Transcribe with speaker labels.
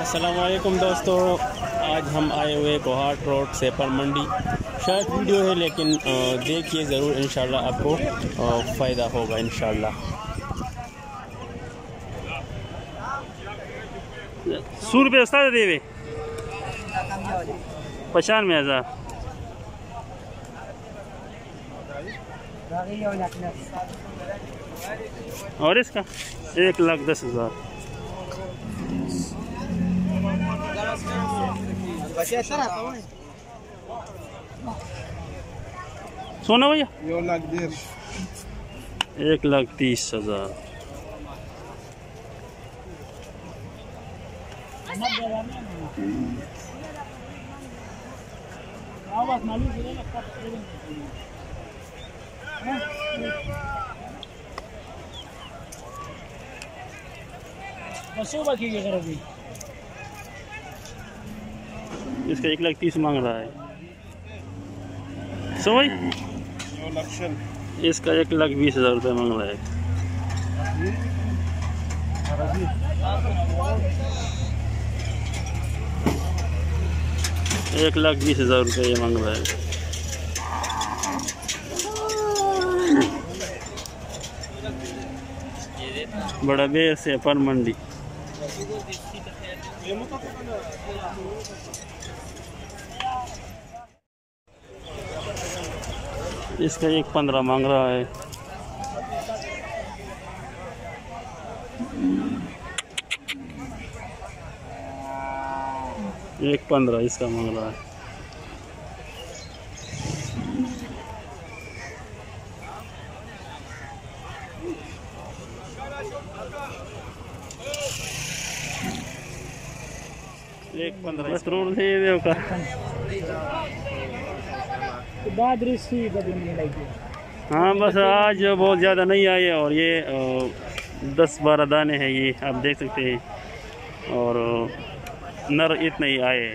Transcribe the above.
Speaker 1: अस्सलामुअलैकुम दोस्तों, आज हम आए हुए कोहाट रोड सेपर मंडी। शॉर्ट वीडियो है लेकिन देखिए ज़रूर, इंशाल्लाह आपको फ़ायदा होगा इंशाल्लाह।
Speaker 2: 100 रुपये उस्ताद देवे 95,000 और इसका 1,10,000। सोना भैया 1,30,000। इसका 1,30,000 मांग रहा है। सो भाई इसका 1,20,000 रुपये मांग रहा है। 1,20,000 रुपये ये मांग रहा है। बड़ा बेर से पर मंडी। इसका 1,15,000 मांग रहा है। एक 15 इसका मांग रहा है। एक 15 रोड से हाँ, बस आज बहुत ज़्यादा नहीं आए और ये 10-12 दाने हैं, ये आप देख सकते हैं, और नर इतने ही आए।